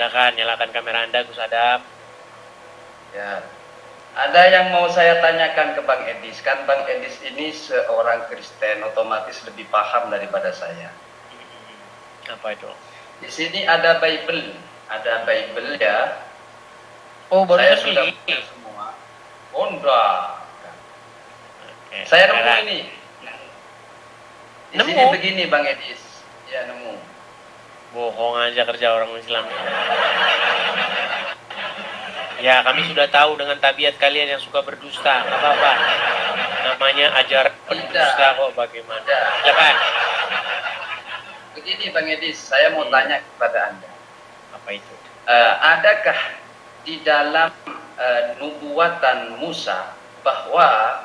silakan nyalakan kamera Anda, Gus Adam. Ya. Ada yang mau saya tanyakan ke Bang Edis. Kan Bang Edis ini seorang Kristen, otomatis lebih paham daripada saya. Apa itu? Di sini ada Bible ya. Oh, baru Saya beli. sudah punya semua. Oh, enggak. Oke, Saya nemu silakan. ini. Di Nemu? sini begini Bang Edis. Ya, nemu. Bohong aja kerja orang Islam. Ya, kami sudah tahu dengan tabiat kalian yang suka berdusta. Nggak apa-apa. Namanya ajaran pendusta kok, bagaimana. Silakan. Begini Bang Edis, saya mau tanya kepada Anda. Apa itu? Adakah di dalam nubuatan Musa bahwa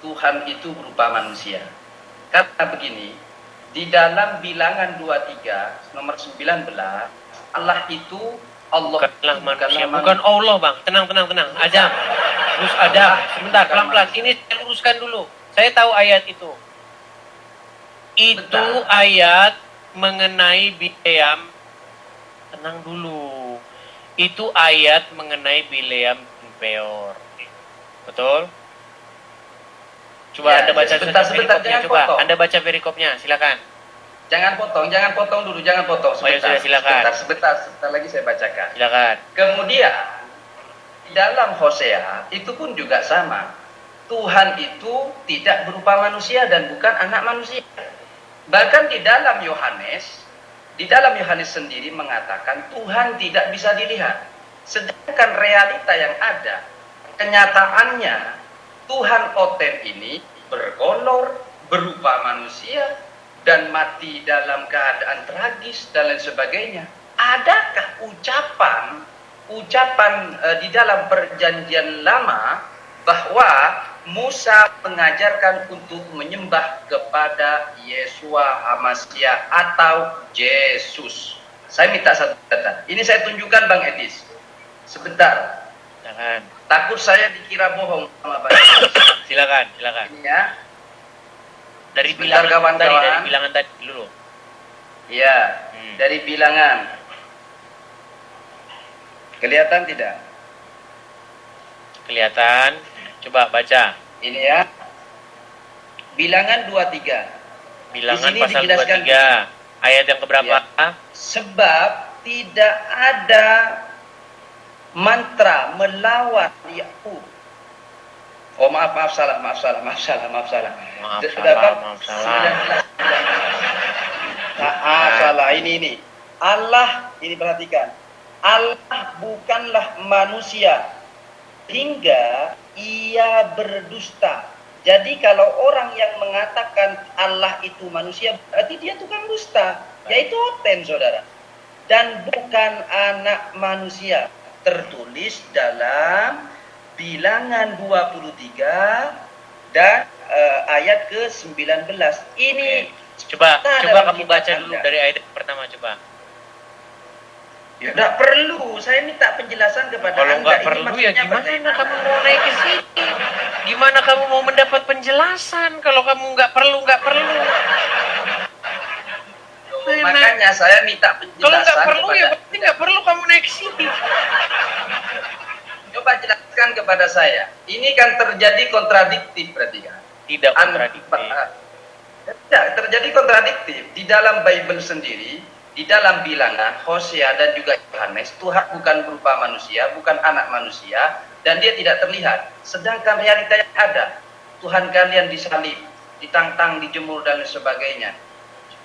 Tuhan itu berupa manusia? Karena begini, di dalam Bilangan 23 nomor 19, Allah itu Bukanlah manusia, bukan Allah bang. Tenang. Adam, Gus Adam, sebentar, pelan-pelan. Ini saya luruskan dulu. Saya tahu ayat itu. Itu ayat mengenai Bileam. Tenang dulu. Itu ayat mengenai Bileam bin Peor. Betul? Coba Ya, Anda baca perikopnya. Coba Anda baca perikopnya, silakan. Jangan potong dulu, jangan potong. Sebentar, silakan. Sebentar lagi saya bacakan. Silakan. Kemudian di dalam Hosea itu pun juga sama. Tuhan itu tidak berupa manusia dan bukan anak manusia. Bahkan di dalam Yohanes sendiri mengatakan Tuhan tidak bisa dilihat. Sedangkan realita yang ada, kenyataannya Tuhan Oten ini berkolor, berupa manusia, dan mati dalam keadaan tragis dan lain sebagainya. Adakah ucapan di dalam perjanjian lama bahwa Musa mengajarkan untuk menyembah kepada Yesua Hamasya atau Yesus? Saya minta satu data. Ini saya tunjukkan Bang Edis. Sebentar. Silakan. Takut saya dikira bohong sama Bang Edis. Silakan. Ini ya. Dari Sebentar, bilangan tadi dulu. Iya, dari bilangan. Kelihatan tidak? Kelihatan. Coba baca. Ini ya. Bilangan 23. Bilangan Di sini pasal dijelaskan 23. Ayat yang keberapa? Ya. Sebab tidak ada mantra melawan Yakub. Oh maaf salah. Salah ini. Allah, ini perhatikan. Allah bukanlah manusia hingga ia berdusta. Jadi kalau orang yang mengatakan Allah itu manusia, berarti dia tukang dusta, yaitu Oten, saudara. Dan bukan anak manusia. Tertulis dalam Bilangan 23 dan ayat ke-19. Ini coba kamu baca dulu dari ayat pertama, coba. Ya enggak perlu, saya minta penjelasan kepada Kalau Anda. nggak perlu ya gimana kamu mau naik ke sini? Gimana kamu mau mendapat penjelasan kalau kamu nggak perlu? Makanya saya minta penjelasan. Kalau nggak perlu ya berarti nggak perlu kamu naik ke sini. Coba jelaskan kepada saya. Ini kan terjadi kontradiktif berarti kan? Tidak kontradiktif. Tidak, terjadi kontradiktif. Di dalam Bible sendiri, di dalam Bilangan, Hosea dan juga Yohanes, Tuhan bukan berupa manusia, bukan anak manusia, dan dia tidak terlihat. Sedangkan realita yang ada, Tuhan kalian disalib, ditantang, dijemur dan sebagainya.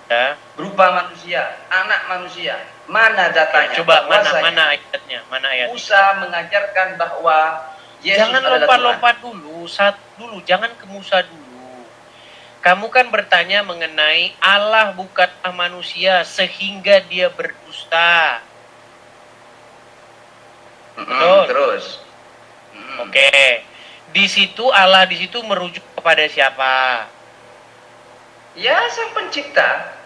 Ya. Berupa manusia, anak manusia. Mana datanya? Coba mana ayatnya? Musa mengajarkan bahwa Yesus jangan lompat-lompat dulu, jangan ke Musa dulu. Kamu kan bertanya mengenai Allah bukanlah manusia sehingga dia berdusta. Betul. Terus. Oke. Di situ Allah merujuk kepada siapa? Ya, Sang Pencipta.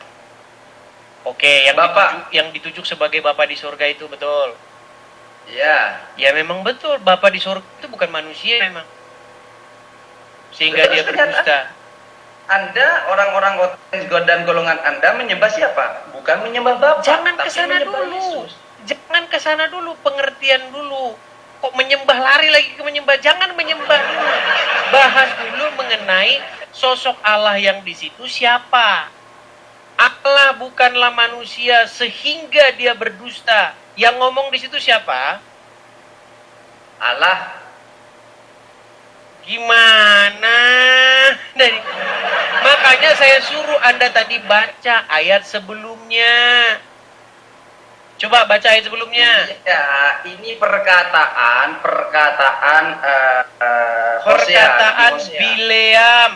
Oke, yang ditujuk sebagai Bapa di surga itu betul. Ya. Ya memang betul, Bapa di surga itu bukan manusia memang. Sehingga dia berdusta. Anda, orang-orang dan golongan Anda menyembah siapa? Bukan menyembah Bapa, Jangan tapi ke sana menyembah dulu. Yesus. Jangan ke sana dulu, pengertian dulu. Kok menyembah, lari lagi ke menyembah? Jangan menyembah dulu. Bahas dulu mengenai sosok Allah yang di situ siapa. Allah bukanlah manusia sehingga dia berdusta. Yang ngomong di situ siapa? Allah. Gimana? Makanya saya suruh Anda tadi baca ayat sebelumnya. Coba baca ayat sebelumnya. Ya, ini perkataan Perkataan Bileam.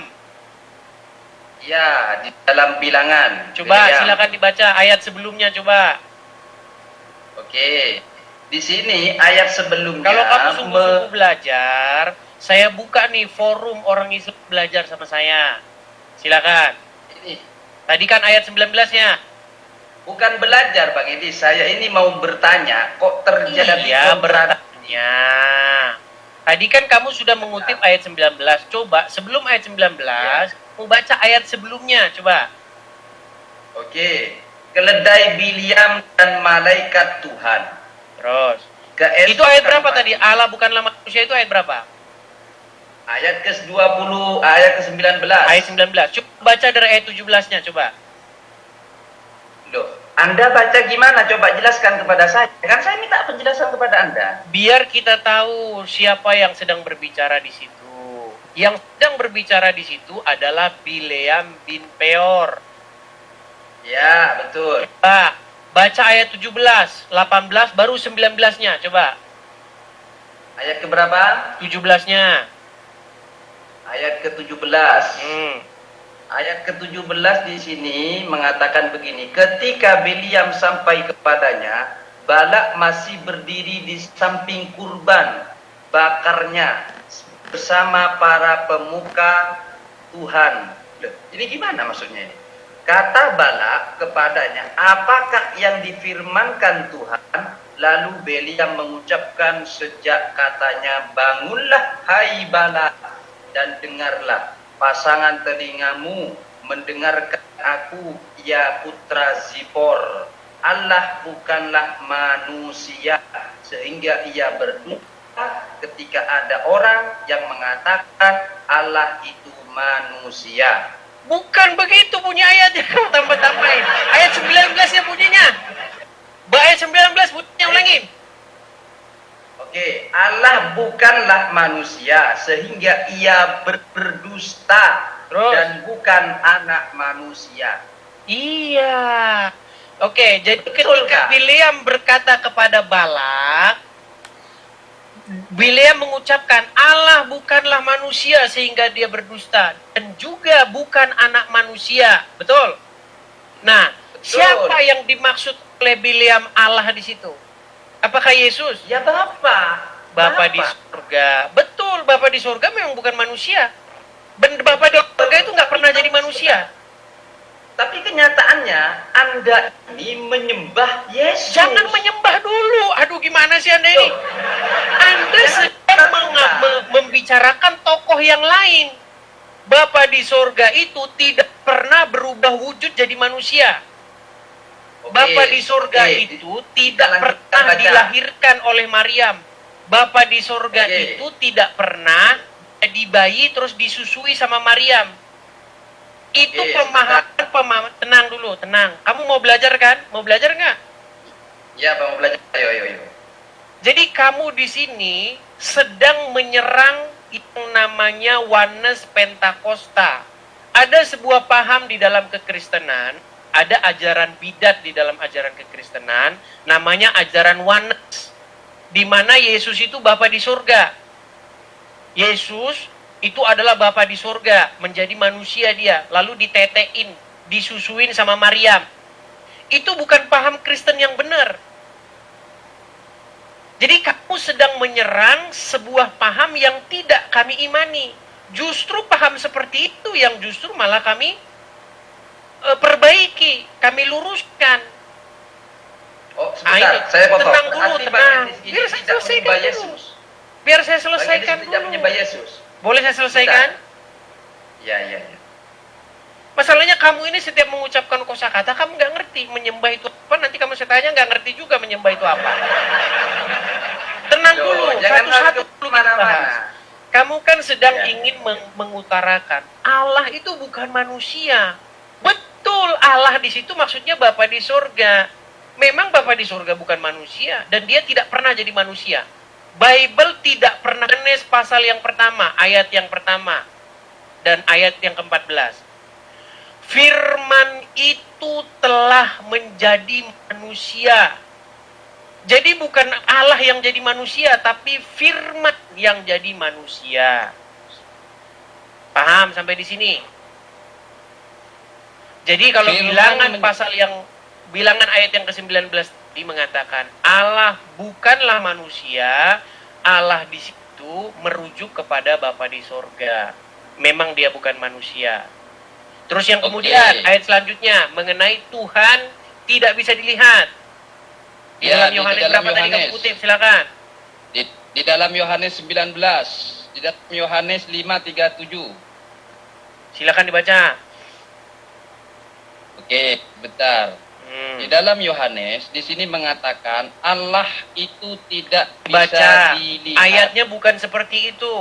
Ya, di dalam bilangan. Coba Bileam. silakan dibaca ayat sebelumnya coba. Oke. Di sini ayat sebelumnya. Kalau kamu sungguh-sungguh belajar, saya buka nih forum orang Islam belajar sama saya. Silakan. Ini Tadi kan ayat 19-nya. bukan belajar Bang Edi, saya ini mau bertanya, kok terjadi Iya, bertanya. Tadi kan kamu sudah mengutip ayat 19. Coba sebelum ayat 19, kamu baca ayat sebelumnya, coba. Oke. Keledai Bileam dan malaikat Tuhan. Terus. Keesokan Itu ayat berapa tadi? Allah bukanlah manusia, itu ayat berapa? Ayat ke-20, ayat ke-19. Ayat 19. Coba baca dari ayat 17-nya, coba. Loh, Anda baca gimana? Coba jelaskan kepada saya. Kan saya minta penjelasan kepada Anda. Biar kita tahu siapa yang sedang berbicara di situ. Yang sedang berbicara di situ adalah Bileam bin Peor. Ya, betul. Coba baca ayat 17, 18, baru 19-nya, coba. Ayat keberapa? 17-nya. Ayat ke-17. Ayat ke-17 di sini mengatakan begini, ketika Bileam sampai kepadanya, Balak masih berdiri di samping kurban bakarnya bersama para pemuka Tuhan. Loh, ini gimana maksudnya ini? Kata Balak kepadanya, apakah yang difirmankan Tuhan? Lalu Bileam mengucapkan sejak katanya, bangunlah hai Balak dan dengarlah. Pasangan telingamu mendengarkan aku, ya putra Zipor. Allah bukanlah manusia sehingga ia berdusta ketika ada orang yang mengatakan Allah itu manusia. Bukan begitu bunyi ayatnya, kamu tambah-tambahin. Ayat 19-nya bunyinya. Ayat 19 bunyinya, ulangi. Oke, Allah bukanlah manusia sehingga ia berdusta. Terus? Dan bukan anak manusia. Iya. Oke, jadi Betul, ketika Kak? Bileam berkata kepada Balak, Bileam mengucapkan Allah bukanlah manusia sehingga dia berdusta dan juga bukan anak manusia. Betul? Nah, Betul. siapa yang dimaksud oleh Bileam Allah di situ? Apakah Yesus? Ya Bapa. Bapa di surga. Betul, Bapa di surga memang bukan manusia. Bapa di surga itu nggak pernah jadi manusia. Tapi kenyataannya Anda ini menyembah Yesus. Jangan menyembah dulu. Aduh, gimana sih Anda ini? Anda sedang membicarakan tokoh yang lain. Bapa di surga itu tidak pernah berubah wujud jadi manusia. Bapa di surga itu tidak pernah dilahirkan oleh Maryam. Bapa di surga itu tidak pernah jadi bayi terus disusui sama Maryam. Itu pemahaman. Tenang dulu, tenang. Kamu mau belajar kan? Mau belajar nggak? Ya, mau belajar. Ayo. Jadi kamu di sini sedang menyerang yang namanya Oneness Pentakosta. Ada sebuah paham di dalam kekristenan, ada ajaran bidat di dalam ajaran kekristenan, namanya ajaran Oneness, di mana Yesus itu Bapa di surga. Yesus itu adalah Bapa di surga, menjadi manusia dia, lalu ditetein, disusuin sama Maryam. Itu bukan paham Kristen yang benar. Jadi kamu sedang menyerang sebuah paham yang tidak kami imani. Justru paham seperti itu yang justru malah kami perbaiki, kami luruskan. Oh, sebentar, saya potong. Tenang dulu, tenang. Biar saya selesaikan dulu. Biar saya selesaikan dulu. Tidak menyembah Yesus. Boleh saya selesaikan? Ya. Masalahnya kamu ini setiap mengucapkan kosakata kamu nggak ngerti menyembah itu apa. Nanti kamu saya tanya nggak ngerti juga menyembah itu apa. Tenang dulu, jangan satu-satu lalu dulu kita bahas. kemana-mana. Kamu kan sedang Ya. ingin mengutarakan Allah itu bukan manusia. Betul, Allah di situ maksudnya Bapa di surga. Memang Bapa di surga bukan manusia dan dia tidak pernah jadi manusia. Bible tidak pernah. Yohanes pasal yang pertama, ayat yang pertama dan ayat yang ke-14. Firman itu telah menjadi manusia. Jadi bukan Allah yang jadi manusia, tapi firman yang jadi manusia. Paham sampai di sini? Jadi kalau bilangan ayat yang ke-19 tadi mengatakan Allah bukanlah manusia, Allah di situ merujuk kepada Bapa di sorga. Memang dia bukan manusia. Terus yang kemudian ayat selanjutnya mengenai Tuhan tidak bisa dilihat. Di dalam Yohanes berapa tadi kamu kutip? Silakan. Di dalam Yohanes 19, di dalam Yohanes 5:37. Silakan dibaca. Oke, bentar. Di dalam Yohanes di sini mengatakan Allah itu tidak bisa Baca. dilihat. Ayatnya bukan seperti itu.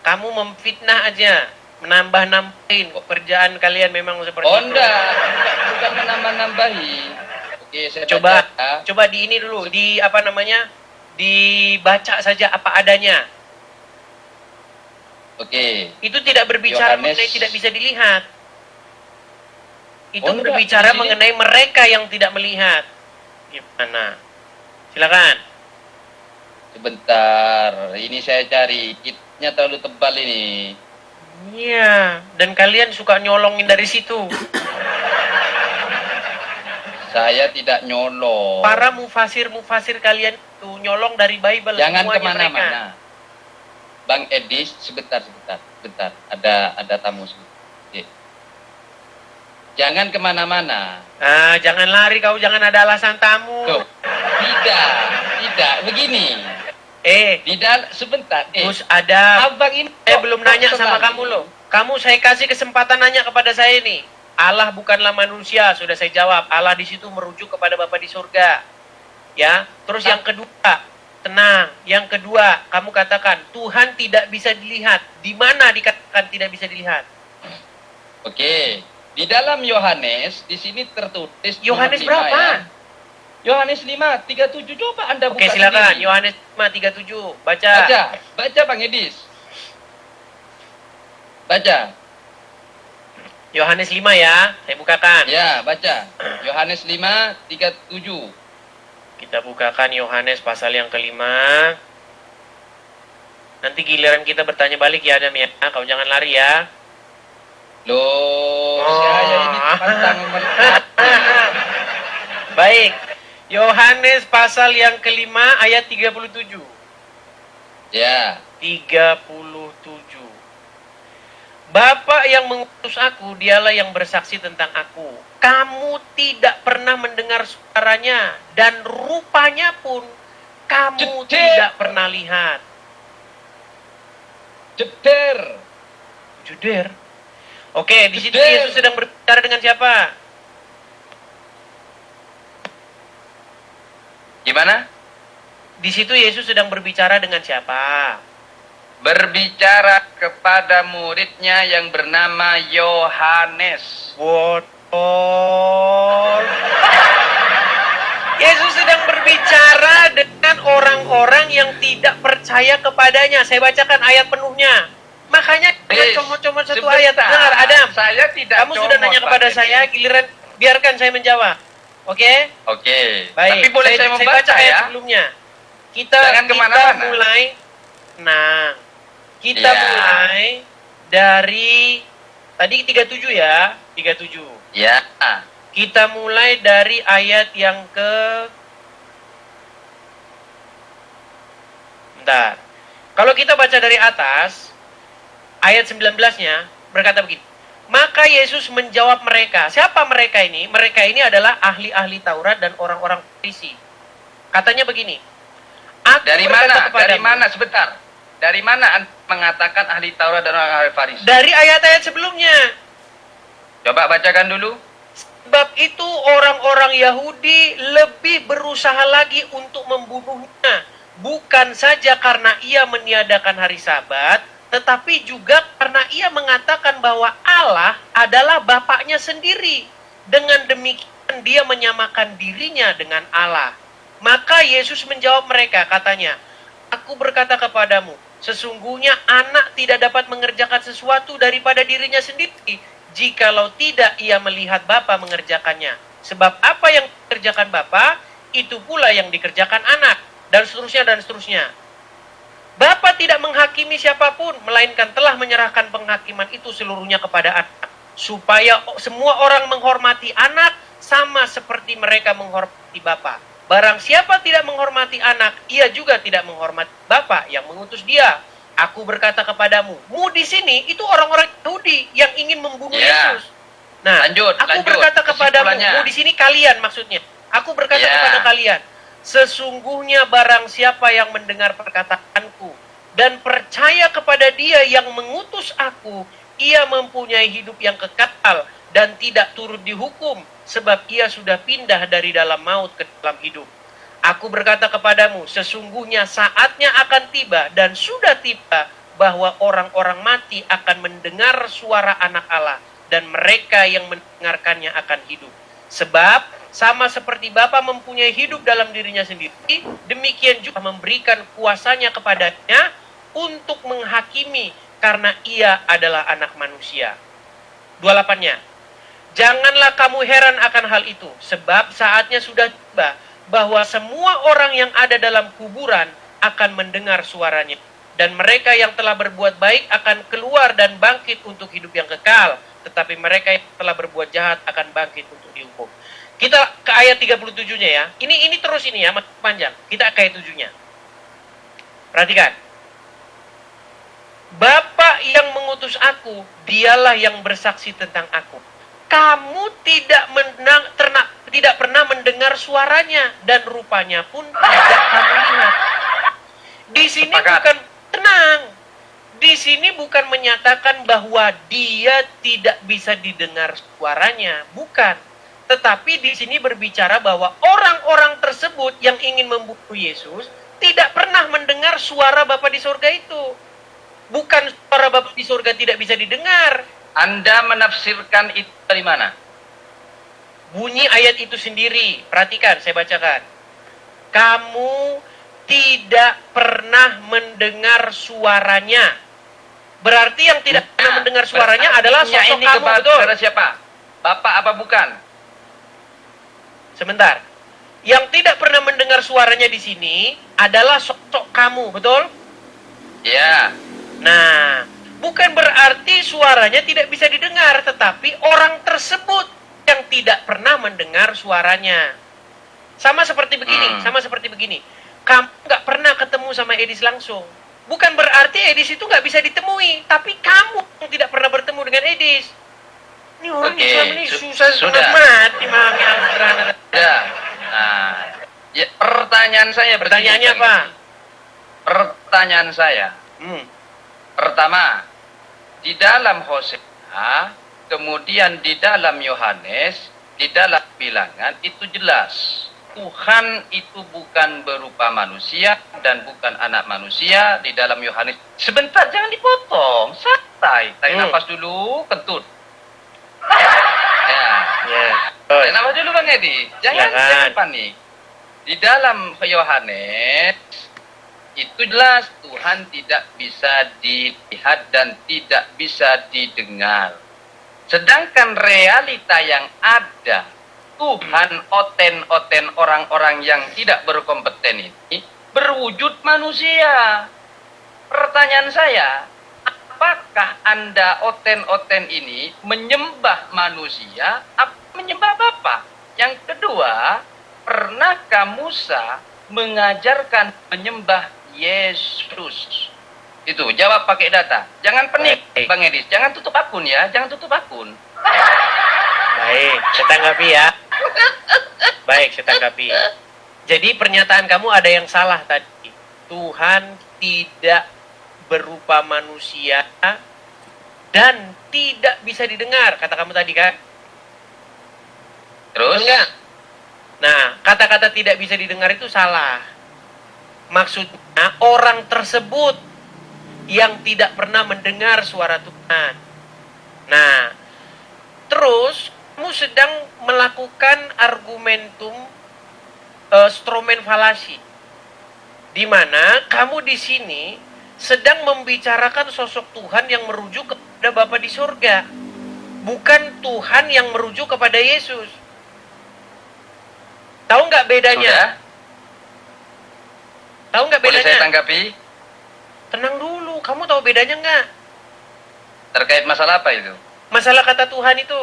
Kamu memfitnah aja, menambah-nambahin. Pekerjaan kalian memang seperti itu. Enggak, bukan menambah-nambahi. Oke, saya Coba baca. coba di ini dulu, di apa namanya? Dibaca saja apa adanya. Oke. Itu tidak berbicara Yohanes. mengenai tidak bisa dilihat. Itu Oh, enggak, berbicara di sini. mengenai mereka yang tidak melihat. Gimana? Silakan. Sebentar, ini saya cari. Kitnya terlalu tebal ini. Iya, dan kalian suka nyolongin dari situ. Saya tidak nyolong. Para mufasir kalian itu nyolong dari Bible. Jangan semuanya mereka. kemana-mana. Bang Edis, sebentar. Ada tamu sebentar. Oke. Jangan kemana-mana. Ah, jangan lari kau, jangan ada alasan tamu. Tuh, tidak. Begini. Di dalam sebentar. Gus Adam, Abang ini saya kok- belum kok nanya sama sekali? kamu loh. Kamu saya kasih kesempatan nanya kepada saya nih. Allah bukanlah manusia, sudah saya jawab. Allah di situ merujuk kepada Bapa di surga. Ya, terus yang kedua, tenang. Yang kedua, kamu katakan Tuhan tidak bisa dilihat. Di mana dikatakan tidak bisa dilihat? Oke. Di dalam Yohanes di sini tertulis Yohanes nomor 5 berapa? ya. Yohanes 5:37, coba Anda buka Oke, silakan. sendiri. Yohanes 5:37. Baca. Baca Bang Edis. Baca. Yohanes 5 ya. Saya bukakan. Ya, baca. Yohanes 5:37. Kita bukakan Yohanes pasal yang kelima. Nanti giliran kita bertanya balik ya Adam ya. Kau jangan lari ya. Loh, saya ini pantang menaati. Baik. Yohanes pasal yang kelima ayat 37. Ya. 37. Bapa yang mengutus aku, dialah yang bersaksi tentang aku. Kamu tidak pernah mendengar suaranya dan rupanya pun kamu Jedek. tidak pernah lihat. Jeder. Juder. Oke, di situ Jedek. Yesus sedang berbicara dengan siapa? Gimana? Di situ Yesus sedang berbicara dengan siapa? Berbicara kepada muridnya yang bernama Yohanes. Botol. Yesus sedang berbicara dengan orang-orang yang tidak percaya kepadanya. Saya bacakan ayat penuhnya. Makanya jangan comot-comot satu Sebentar. ayat. Dengar, Adam. Saya tidak Kamu sudah comot, nanya kepada Pak saya, Deddy. giliran biarkan saya menjawab. Oke? Oke. Baik. Tapi boleh saya membaca baca ayat ya? sebelumnya. Kita Jangan kemana-mana. mulai. Nah, kita Ya. mulai dari tadi 37 ya, 37. Ya. Kita mulai dari ayat yang Bentar. Kalau kita baca dari atas, ayat 19-nya berkata begini. Maka Yesus menjawab mereka. Siapa mereka ini? Mereka ini adalah ahli-ahli Taurat dan orang-orang Farisi. Katanya begini. Aku Dari berkata mana? kepadamu- Dari mana? Sebentar. Dari mana Anda mengatakan ahli Taurat dan orang ahli Farisi? Dari ayat-ayat sebelumnya. Coba bacakan dulu. Sebab itu orang-orang Yahudi lebih berusaha lagi untuk membunuhnya. Bukan saja karena ia meniadakan hari Sabat, tetapi juga karena ia mengatakan bahwa Allah adalah Bapaknya sendiri. Dengan demikian dia menyamakan dirinya dengan Allah. Maka Yesus menjawab mereka, katanya, "Aku berkata kepadamu, sesungguhnya anak tidak dapat mengerjakan sesuatu daripada dirinya sendiri, jikalau tidak ia melihat Bapa mengerjakannya. Sebab apa yang dikerjakan Bapa, itu pula yang dikerjakan anak." Dan seterusnya dan seterusnya. Bapa tidak menghakimi siapapun, melainkan telah menyerahkan penghakiman itu seluruhnya kepada anak, supaya semua orang menghormati anak sama seperti mereka menghormati Bapa. Barang siapa tidak menghormati anak, ia juga tidak menghormati Bapa yang mengutus dia. Aku berkata kepadamu, mu di sini itu orang-orang Yahudi yang ingin membunuh Yesus. Nah, aku berkata kepadamu, mu di sini kalian maksudnya. Aku berkata kepada kalian, sesungguhnya barang siapa yang mendengar perkataanku dan percaya kepada dia yang mengutus aku, ia mempunyai hidup yang kekal dan tidak turut dihukum, sebab ia sudah pindah dari dalam maut ke dalam hidup. Aku berkata kepadamu, sesungguhnya saatnya akan tiba dan sudah tiba bahwa orang-orang mati akan mendengar suara anak Allah, dan mereka yang mendengarkannya akan hidup. Sebab sama seperti Bapa mempunyai hidup dalam dirinya sendiri, demikian juga memberikan kuasanya kepadanya untuk menghakimi, karena ia adalah anak manusia. 28-nya. Janganlah kamu heran akan hal itu, sebab saatnya sudah tiba bahwa semua orang yang ada dalam kuburan akan mendengar suaranya. Dan mereka yang telah berbuat baik akan keluar dan bangkit untuk hidup yang kekal, tetapi mereka yang telah berbuat jahat akan bangkit untuk dihukum. Kita ke ayat 37-nya ya. Ini terus ini ya, panjang. Kita ke ayat 7-nya. Perhatikan. Bapa yang mengutus aku, dialah yang bersaksi tentang aku. Kamu tidak pernah mendengar suaranya, dan rupanya pun tidak kamu lihat. Di sini bukan tenang. Di sini bukan menyatakan bahwa dia tidak bisa didengar suaranya, bukan. Tetapi di sini berbicara bahwa orang-orang tersebut yang ingin membunuh Yesus tidak pernah mendengar suara Bapa di surga itu. Bukan suara Bapa di surga tidak bisa didengar. Anda menafsirkan itu dari mana? Bunyi ayat itu sendiri. Perhatikan, saya bacakan. Kamu tidak pernah mendengar suaranya. Berarti yang tidak pernah mendengar suaranya adalah sosok ini kamu, betul? Kepada siapa? Bapak apa bukan? Sebentar. Yang tidak pernah mendengar suaranya di sini adalah sosok kamu, betul? Ya. Nah, bukan berarti suaranya tidak bisa didengar, tetapi orang tersebut yang tidak pernah mendengar suaranya. Sama seperti begini. Kamu nggak pernah ketemu sama Edis langsung. Bukan berarti Edis itu nggak bisa ditemui, tapi kamu yang tidak pernah bertemu dengan Edis. Ini orang Islam ini susah mati mami Sudah. Nah, ya, pertanyaan saya Pertanyaannya apa? Pertanyaan saya. Pertama, di dalam Hosea, kemudian di dalam Yohanes, di dalam Bilangan itu jelas Tuhan itu bukan berupa manusia dan bukan anak manusia. Di dalam Yohanes, sebentar jangan dipotong, santai, tarik nafas dulu, kentut. Tarik nafas dulu Bang Edi, jangan panik. Di dalam Yohanes itu jelas Tuhan tidak bisa dilihat dan tidak bisa didengar. Sedangkan realita yang ada, Tuhan oten-oten orang-orang yang tidak berkompeten ini berwujud manusia. Pertanyaan saya, apakah Anda oten-oten ini menyembah manusia atau menyembah Bapa? Yang kedua, pernahkah Musa mengajarkan menyembah Yesus? Itu, jawab pakai data. Jangan penik, Bang Edis. Jangan tutup akun ya, jangan tutup akun. Baik, saya tanggapi ya. Jadi pernyataan kamu ada yang salah tadi. Tuhan tidak berupa manusia dan tidak bisa didengar. Kata kamu tadi kan? Terus? Betul nggak? Nah, kata-kata tidak bisa didengar itu salah. Maksudnya orang tersebut yang tidak pernah mendengar suara Tuhan. Nah, terus kamu sedang melakukan argumentum stromen falasi, di mana kamu di sini sedang membicarakan sosok Tuhan yang merujuk kepada Bapa di surga, bukan Tuhan yang merujuk kepada Yesus. Tahu nggak bedanya? Sudah? Tahu nggak Boleh bedanya? saya tanggapi? Tenang dulu, kamu tahu bedanya nggak? Terkait masalah apa itu? Masalah kata Tuhan itu.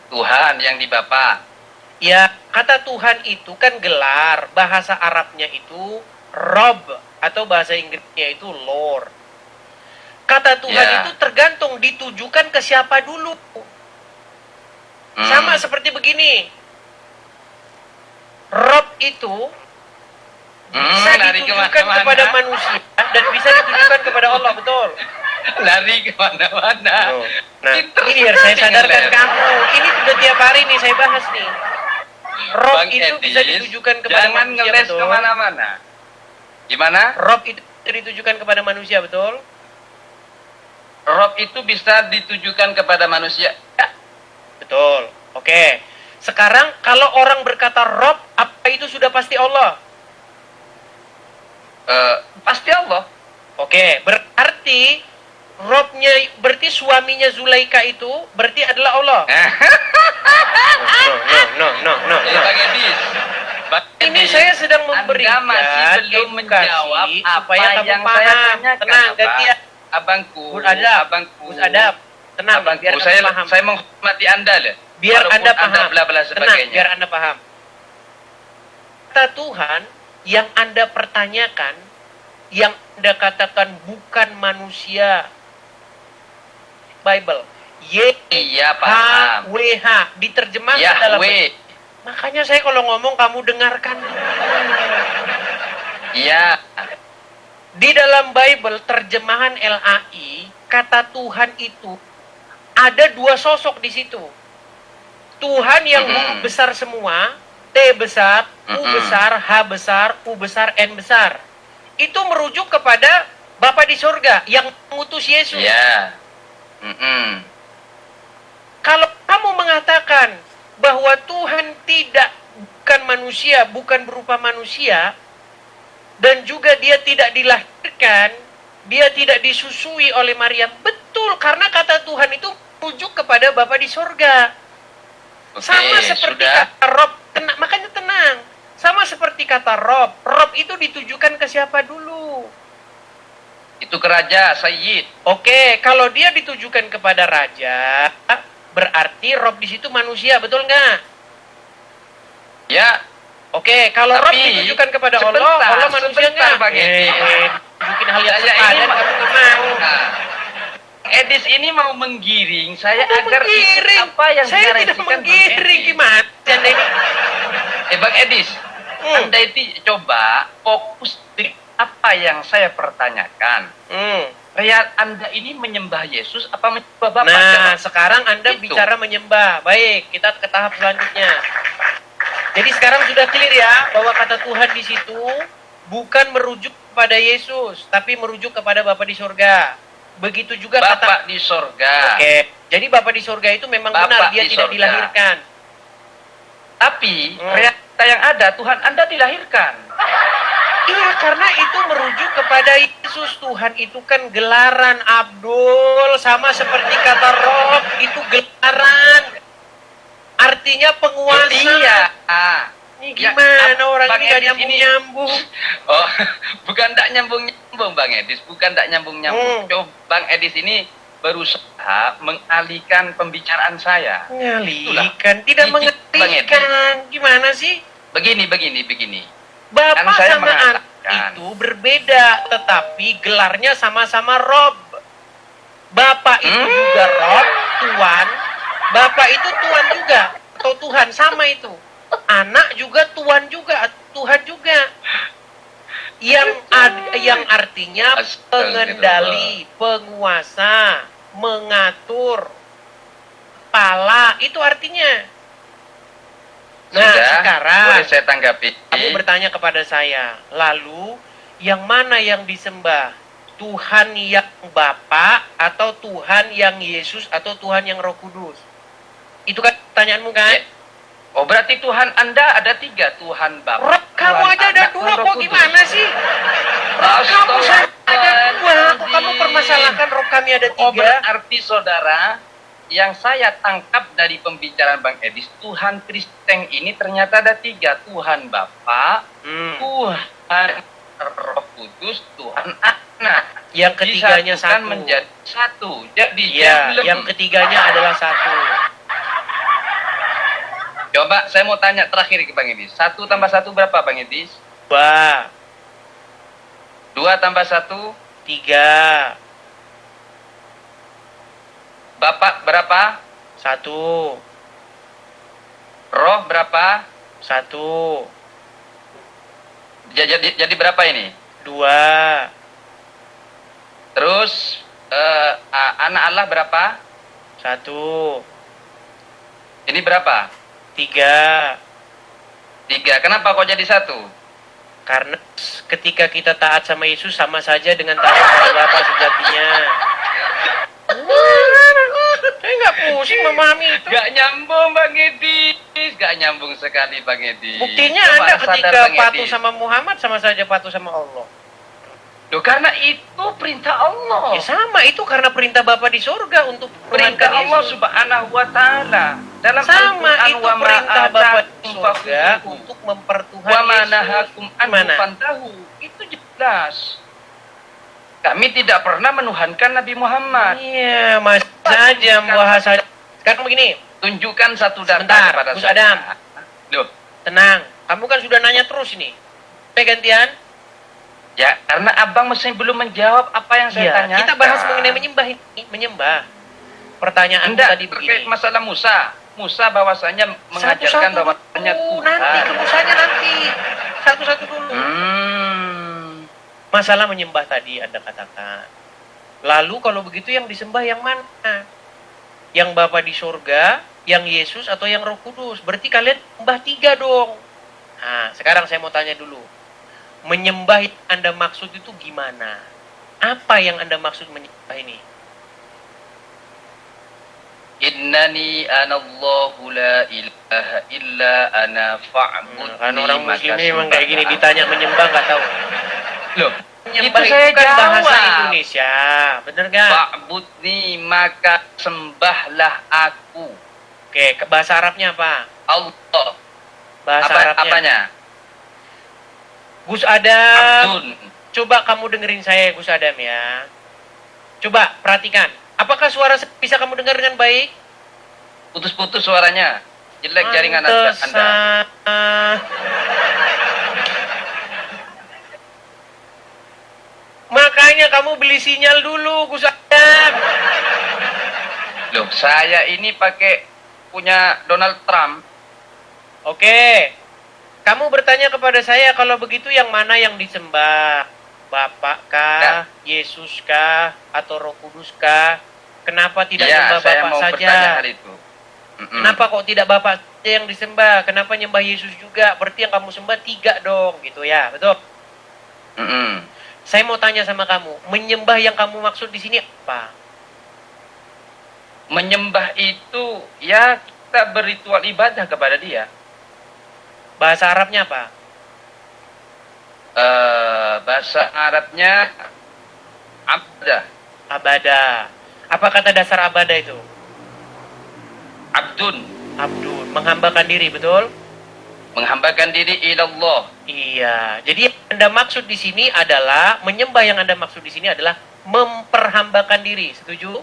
Tuhan yang di Bapa. Ya, kata Tuhan itu kan gelar. Bahasa Arabnya itu Rob, atau bahasa Inggrisnya itu Lord. Kata Tuhan Ya. itu tergantung ditujukan ke siapa dulu. Sama seperti begini. Rob itu bisa lari ditujukan kemana-mana. kepada manusia dan bisa ditujukan kepada Allah, betul. Lari kemana-mana. Nah, Pinter ini harus saya sekali sadarkan ngelem. kamu. Ini sudah tiap hari nih saya bahas nih. Rob Bang itu bisa Edis, ditujukan kepada jangan manusia, ngeles betul. kemana-mana. Gimana? Rob itu bisa ditujukan kepada manusia, betul. Rob itu bisa ditujukan kepada manusia. Ya, Betul. Oke. Sekarang kalau orang berkata Rob, apa itu sudah pasti Allah? pasti Allah. Oke, berarti Robnya, berarti suaminya Zulaika itu berarti adalah Allah. No. Bang Edis, Bang Ini Edis, saya sedang Anda memberikan masih belum edukasi menjawab apa supaya kamu yang paham. saya tanyakan. Tenang, Abang. gantian. Abangku, Gus Adab, abangku, Gus Adab. Tenang, abangku. biar Saya kamu paham. saya menghormati Anda loh. Biar Walaupun Anda paham. bla-bla Tenang, sebagainya. biar Anda paham. Kata Tuhan yang Anda pertanyakan, yang Anda katakan bukan manusia. Bible. Iya, paham. YHWH diterjemahkan dalam. Yahweh. Makanya saya kalau ngomong kamu dengarkan. Iya. Di dalam Bible terjemahan LAI, kata Tuhan itu ada dua sosok di situ. Tuhan yang huruf besar semua, T besar, U besar, H besar, U besar, N besar. Itu merujuk kepada Bapa di surga yang mengutus Yesus. Iya. Kalau kamu mengatakan bahwa Tuhan bukan manusia, bukan berupa manusia, dan juga dia tidak dilahirkan, dia tidak disusui oleh Maryam, betul, karena kata Tuhan itu merujuk kepada Bapa di surga. Oke, Sama seperti sudah. kata Rob, makanya tenang. Sama seperti kata Rob itu ditujukan ke siapa dulu? Itu ke raja, Sayyid. Oke, kalau dia ditujukan kepada raja, berarti Rob di situ manusia, betul nggak? Ya. Oke, kalau Rob Tapi, ditujukan kepada sebentar, Allah manusia sebentar, nggak? Bang Edi. Tunjukin hal yang Saya sepadan, ini kamu nggak mau. Nah, Edis ini mau menggiring saya Mau agar ikut menggiring. apa yang Saya tidak dinarasikan Bang menggiring, Edis. gimana? Anda ini? Bang Edis, Anda itu coba fokus di apa yang saya pertanyakan. Kayak Anda ini menyembah Yesus apa menyembah Bapa? Nah, sekarang Anda Itu. bicara menyembah. Baik, kita ke tahap selanjutnya. Jadi sekarang sudah clear ya bahwa kata Tuhan di situ bukan merujuk kepada Yesus, tapi merujuk kepada Bapa di surga. Begitu juga kata. Bapak di sorga. Oke. Jadi Bapa di surga itu memang Bapa benar, dia di tidak surga. dilahirkan. Tapi realita yang ada Tuhan Anda dilahirkan. Iya, karena itu merujuk kepada Yesus. Tuhan itu kan gelaran, Abdul, sama seperti kata Rob, itu gelaran. Artinya penguasa. Iya. Ini gimana orang Bang ini gak Edis nyambung-nyambung. Oh, bukan tak nyambung-nyambung Bang Edis, bukan tak nyambung-nyambung. Coba Bang Edis ini berusaha mengalihkan pembicaraan saya. Mengalihkan, tidak Bang Edis. mengalihkan. Gimana sih? Begini. Bapak Kan saya sama anak mengatakan. itu berbeda, tetapi gelarnya sama-sama Rob. Bapak itu juga Rob, Tuan. Bapak itu Tuan juga, atau Tuhan, sama itu. Anak juga Tuan juga, Tuhan juga. Yang artinya pengendali, penguasa, mengatur kepala, itu artinya. Nah, Sudah, sekarang boleh saya tanggapi? kamu bertanya kepada saya, lalu yang mana yang disembah? Tuhan yang Bapa atau Tuhan yang Yesus atau Tuhan yang Roh Kudus? Itu kan pertanyaanmu kan? Ya. Oh, berarti Tuhan Anda ada 3, Tuhan Bapa. Roh kamu Tuhan aja ada Anak, 2, Tuhan Roh kok Kudus. gimana sih? Roh kamu saja ada 2, kok kamu permasalahkan roh kami ada 3? Oh, berarti saudara, yang saya tangkap dari pembicaraan Bang Edis, Tuhan Kristen ini ternyata ada 3, Tuhan Bapa, Tuhan Roh Kudus, Tuhan Anak. Yang ketiganya Disatukan satu. menjadi satu. Jadi Iya, yang ketiganya adalah satu. Coba saya mau tanya terakhir ke Bang Edis. 1 tambah 1 berapa Bang Edis? 2, 2 tambah 1, 3, Bapak berapa? 1, Roh berapa? 1, Jadi berapa ini? 2, Terus anak Allah berapa? 1, Ini berapa? 3. 3. Kenapa kok jadi 1? Karena ketika kita taat sama Yesus sama saja dengan taat kepada Bapa sejatinya. Saya nggak pusing memahami itu. Gak nyambung Bang Edis. Gak nyambung sekali Bang Edis. Buktinya Coba Anda sadar, ketika Bang patuh Edis. sama Muhammad sama saja patuh sama Allah. Loh, karena itu perintah Allah. Ya sama, itu karena perintah Bapa di surga untuk Perintah Tuhankan Allah Yesus. Subhanahu wa taala. Dalam Sama, Al-Qur'an, itu wa ma perintah Bapa di atakum surga fakhudhuhu. untuk mempertuhan Wa ma Yesus. nahakum anhu Gimana? fantahu. Itu jelas. Kami tidak pernah menuhankan Nabi Muhammad. Iya, masih saja bahasa. Sekarang begini, Tunjukkan satu data Sebentar, kepada Gus saya. Adam. Loh, tenang. Kamu kan sudah nanya terus ini. Gantian. ya karena abang mesti belum menjawab apa yang saya Iya, tanyakan. kita bahas mengenai menyembah ini. Menyembah. Pertanyaan Enggak, tadi terkait begini. masalah Musa. Musa bahwasanya mengajarkan Satu-satu bahwasanya dulu, Tuhan. nanti kemusanya nanti. Satu-satu dulu. Masalah menyembah tadi Anda katakan. Lalu kalau begitu yang disembah yang mana? Yang Bapa di surga, yang Yesus atau yang Roh Kudus? Berarti kalian sembah 3 dong. Nah, sekarang saya mau tanya dulu. Menyembah yang Anda maksud itu gimana? Apa yang Anda maksud menyembah ini? Innani anallahu la ilaha illa ana fa'budni. Kan orang muslim maka ini memang kayak gini, sembahlah. ditanya menyembah nggak tahu. Loh, Menyembah itu saya kan bahasa jawab. Indonesia, bener nggak? Fa'budni maka sembahlah aku. Oke, bahasa Arabnya apa? Allah. Bahasa Arabnya. Apanya? Gus Adam, Abdun. coba kamu dengerin saya Gus Adam ya. Coba perhatikan. Apakah suara bisa kamu dengar dengan baik? Putus-putus suaranya. Jelek jaringan Anda. Makanya kamu beli sinyal dulu, Gus Adam. Loh, saya ini pakai punya Donald Trump. Oke. Kamu bertanya kepada saya kalau begitu yang mana yang disembah? Bapak kah, Yesus kah, atau Roh Kudus kah? Kenapa tidak Ya, nyembah saya Bapak mau saja? bertanya hal itu. Kenapa kok tidak Bapak saja yang disembah? Kenapa nyembah Yesus juga? Berarti yang kamu sembah 3 dong, gitu ya, betul? Saya mau tanya sama kamu, menyembah yang kamu maksud di sini apa? Menyembah itu ya kita berritual ibadah kepada dia. Bahasa Arabnya apa? Bahasa Arabnya abdah. Abada. Apa kata dasar abada itu? Abdun. Abdun, menghambakan diri, betul? Menghambakan diri ilallah. Iya. Jadi yang Anda maksud di sini adalah menyembah, yang Anda maksud di sini adalah memperhambakan diri. Setuju?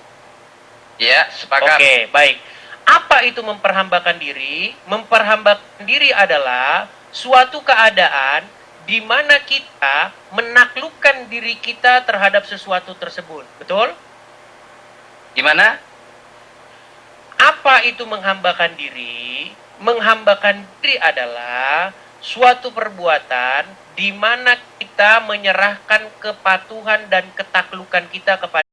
Ya, sepakat. Oke, baik. Apa itu memperhambakan diri? Memperhambakan diri adalah suatu keadaan di mana kita menaklukkan diri kita terhadap sesuatu tersebut. Betul? Gimana? Apa itu menghambakan diri? Menghambakan diri adalah suatu perbuatan di mana kita menyerahkan kepatuhan dan ketaklukan kita kepada